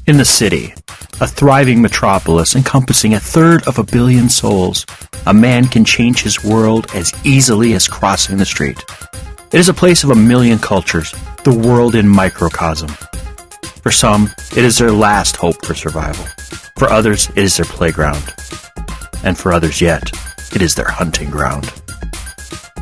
In the city, a thriving metropolis encompassing 1/3 billion souls, a man can change his world as easily as crossing the street. It is a place of 1,000,000 cultures, the world in microcosm. For some, it is their last hope for survival. For others, it is their playground. And for others yet, it is their hunting ground.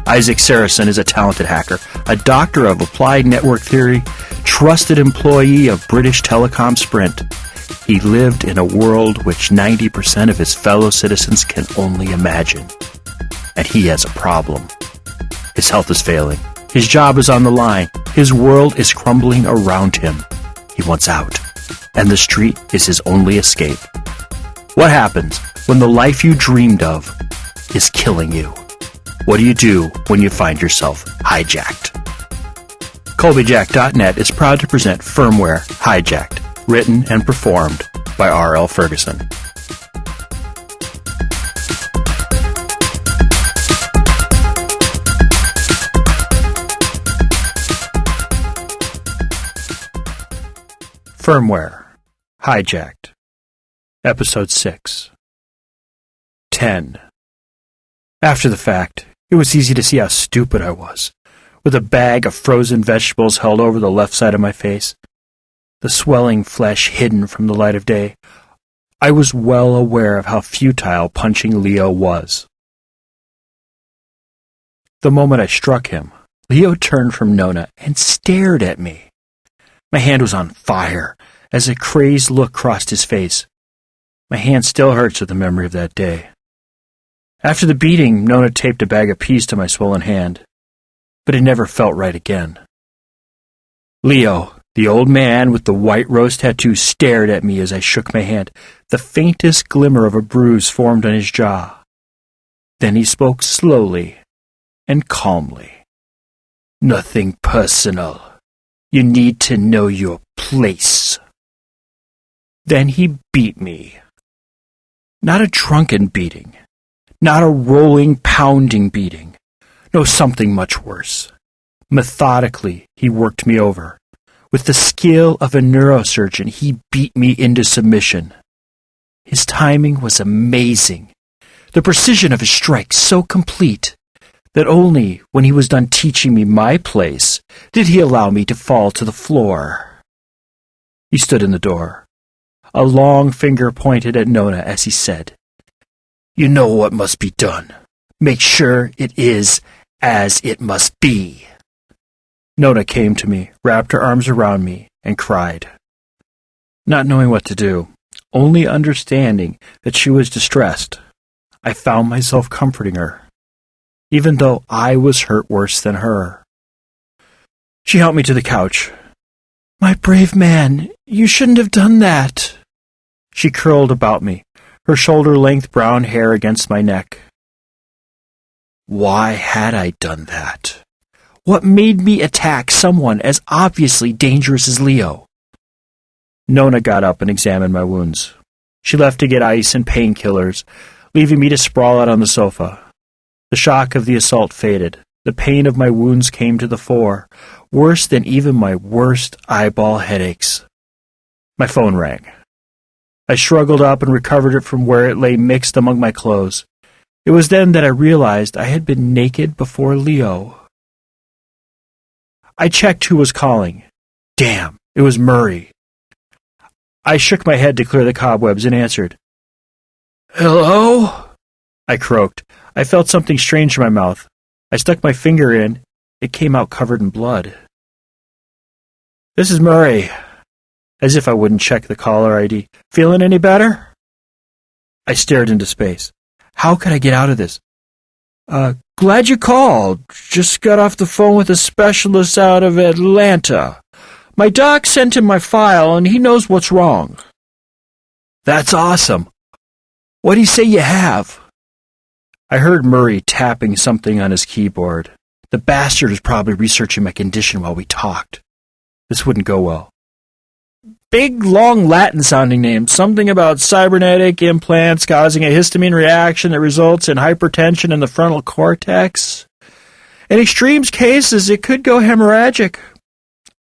Isaac Sarason is a talented hacker, a doctor of applied network theory, trusted employee of British Telecom-Sprint. He lived in a world which 90% of his fellow citizens can only imagine. And he has a problem. His health is failing. His job is on the line. His world is crumbling around him. He wants out. And the street is his only escape. What happens when the life you dreamed of is killing you? What do you do when you find yourself hijacked? Colbyjack.net is proud to present Firmware, Hijacked, written and performed by R.L. Ferguson. Firmware, Hijacked, Episode 6. 10. After the fact, it was easy to see how stupid I was, with a bag of frozen vegetables held over the left side of my face, the swelling flesh hidden from the light of day. I was well aware of how futile punching Leo was. The moment I struck him, Leo turned from Nona and stared at me. My hand was on fire as a crazed look crossed his face. My hand still hurts with the memory of that day. After the beating, Nona taped a bag of peas to my swollen hand, but it never felt right again. Leo, the old man with the white rose tattoo, stared at me as I shook my hand. The faintest glimmer of a bruise formed on his jaw. Then he spoke slowly and calmly. "Nothing personal. You need to know your place." Then he beat me. Not a drunken beating. Not a rolling, pounding beating. No, something much worse. Methodically, he worked me over. With the skill of a neurosurgeon, he beat me into submission. His timing was amazing. The precision of his strike so complete that only when he was done teaching me my place did he allow me to fall to the floor. He stood in the door. A long finger pointed at Nona as he said, "You know what must be done. Make sure it is as it must be." Nona came to me, wrapped her arms around me, and cried. Not knowing what to do, only understanding that she was distressed, I found myself comforting her, even though I was hurt worse than her. She helped me to the couch. "My brave man, you shouldn't have done that." She curled about me, her shoulder-length brown hair against my neck. Why had I done that? What made me attack someone as obviously dangerous as Leo? Nona got up and examined my wounds. She left to get ice and painkillers, leaving me to sprawl out on the sofa. The shock of the assault faded. The pain of my wounds came to the fore, worse than even my worst eyeball headaches. My phone rang. I struggled up and recovered it from where it lay mixed among my clothes. It was then that I realized I had been naked before Leo. I checked who was calling. Damn, it was Murray. I shook my head to clear the cobwebs and answered. "Hello?" I croaked. I felt something strange in my mouth. I stuck my finger in. It came out covered in blood. "This is Murray." As if I wouldn't check the caller ID. "Feeling any better?" I stared into space. How could I get out of this? Glad you called. Just got off the phone with a specialist out of Atlanta. My doc sent him my file, and he knows what's wrong. That's awesome. What do you say you have? I heard Murray tapping something on his keyboard. The bastard was probably researching my condition while we talked. This wouldn't go well. Big, long Latin-sounding name, something about cybernetic implants causing a histamine reaction that results in hypertension in the frontal cortex. In extreme cases, it could go hemorrhagic.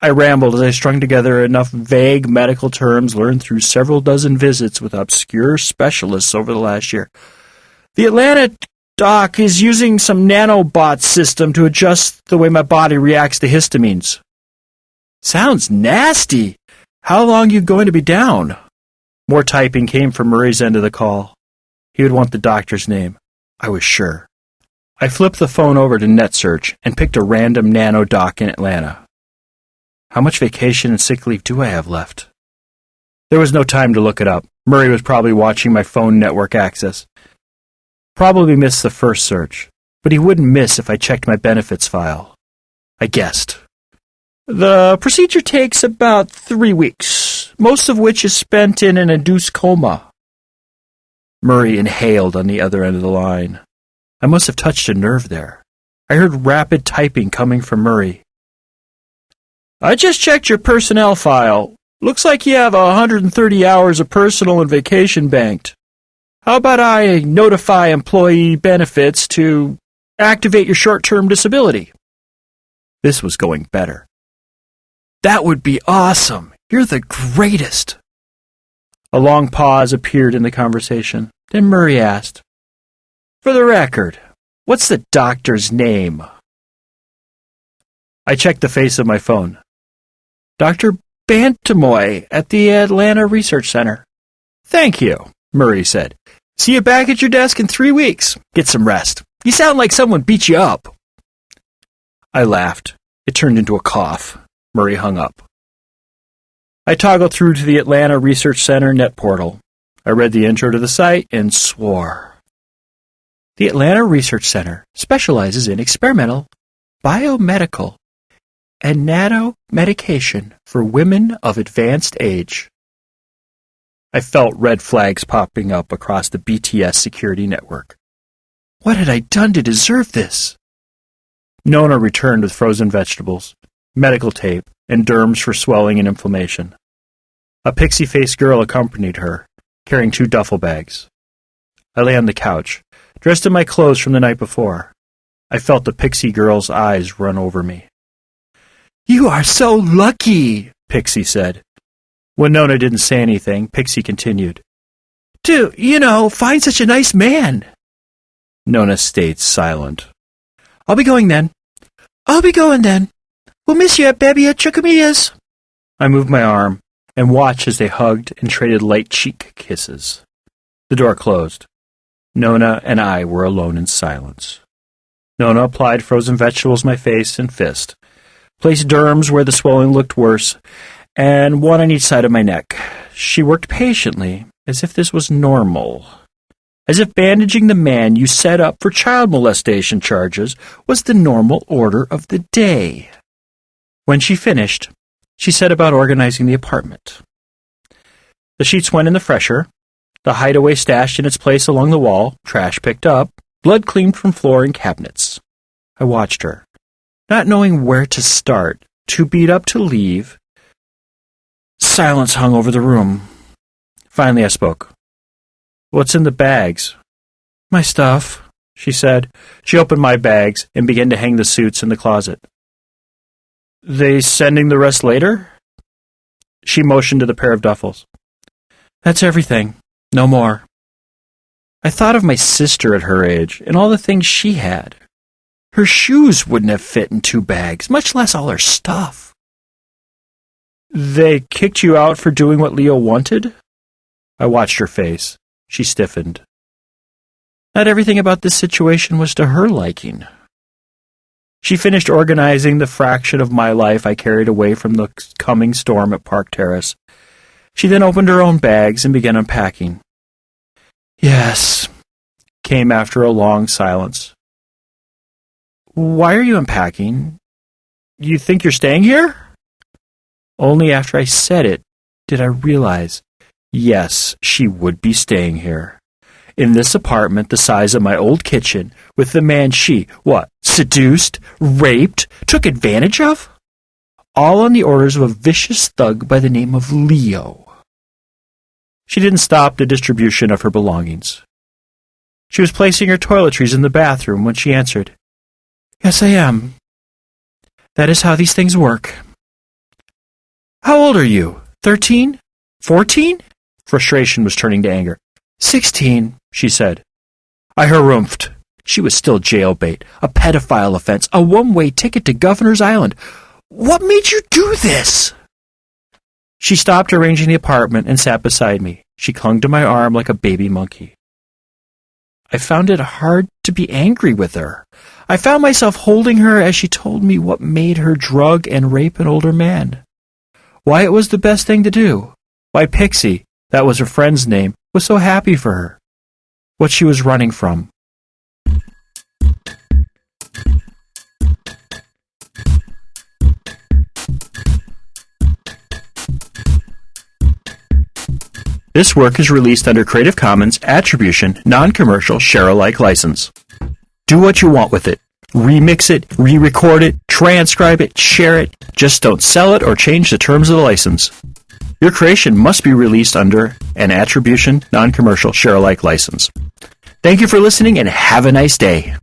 I rambled as I strung together enough vague medical terms learned through several dozen visits with obscure specialists over the last year. The Atlanta doc is using some nanobot system to adjust the way my body reacts to histamines. Sounds nasty. How long are you going to be down? More typing came from Murray's end of the call. He would want the doctor's name. I was sure. I flipped the phone over to NetSearch and picked a random nano doc in Atlanta. How much vacation and sick leave do I have left? There was no time to look it up. Murray was probably watching my phone network access. Probably missed the first search, but he wouldn't miss if I checked my benefits file. I guessed. The procedure takes about 3 weeks, most of which is spent in an induced coma. Murray inhaled on the other end of the line. I must have touched a nerve there. I heard rapid typing coming from Murray. I just checked your personnel file. Looks like you have 130 hours of personal and vacation banked. How about I notify employee benefits to activate your short-term disability? This was going better. That would be awesome. You're the greatest. A long pause appeared in the conversation. Then Murray asked, For the record, what's the doctor's name? I checked the face of my phone. Dr. Bantamoy at the Atlanta Research Center. Thank you, Murray said. See you back at your desk in 3 weeks. Get some rest. You sound like someone beat you up. I laughed. It turned into a cough. Murray hung up. I toggled through to the Atlanta Research Center net portal. I read the intro to the site and swore. The Atlanta Research Center specializes in experimental, biomedical, and nano-medication for women of advanced age. I felt red flags popping up across the BTS security network. What had I done to deserve this? Nona returned with frozen vegetables, medical tape, and derms for swelling and inflammation. A pixie-faced girl accompanied her, carrying 2 duffel bags. I lay on the couch, dressed in my clothes from the night before. I felt the pixie girl's eyes run over me. You are so lucky, Pixie said. When Nona didn't say anything, Pixie continued. To, find such a nice man. Nona stayed silent. I'll be going then. We'll miss you at Baby at Chukamiya's. I moved my arm and watched as they hugged and traded light cheek kisses. The door closed. Nona and I were alone in silence. Nona applied frozen vegetables to my face and fist, placed derms where the swelling looked worse, and one on each side of my neck. She worked patiently, as if this was normal. As if bandaging the man you set up for child molestation charges was the normal order of the day. When she finished, she set about organizing the apartment. The sheets went in the fresher, the hideaway stashed in its place along the wall, trash picked up, blood cleaned from floor and cabinets. I watched her, not knowing where to start, too beat up to leave. Silence hung over the room. Finally I spoke. What's in the bags? My stuff, she said. She opened my bags and began to hang the suits in the closet. They sending the rest later? She motioned to the pair of duffels. That's everything. No more. I thought of my sister at her age and all the things she had. Her shoes wouldn't have fit in 2 bags, much less all her stuff. They kicked you out for doing what Leo wanted? I watched her face. She stiffened. Not everything about this situation was to her liking. She finished organizing the fraction of my life I carried away from the coming storm at Park Terrace. She then opened her own bags and began unpacking. Yes, came after a long silence. Why are you unpacking? You think you're staying here? Only after I said it did I realize, yes, she would be staying here. In this apartment the size of my old kitchen, with the man she, seduced, raped, took advantage of? All on the orders of a vicious thug by the name of Leo. She didn't stop the distribution of her belongings. She was placing her toiletries in the bathroom when she answered, Yes, I am. That is how these things work. How old are you? 13? 14? Frustration was turning to anger. 16, she said. I harumphed. She was still jailbait, a pedophile offense, a one-way ticket to Governor's Island. What made you do this? She stopped arranging the apartment and sat beside me. She clung to my arm like a baby monkey. I found it hard to be angry with her. I found myself holding her as she told me what made her drug and rape an older man. Why it was the best thing to do. Why Pixie, that was her friend's name, was so happy for her. What she was running from. This work is released under Creative Commons Attribution, Non-Commercial, Share-alike license. Do what you want with it. Remix it, re-record it, transcribe it, share it. Just don't sell it or change the terms of the license. Your creation must be released under an Attribution, Non-Commercial, Share-alike license. Thank you for listening and have a nice day.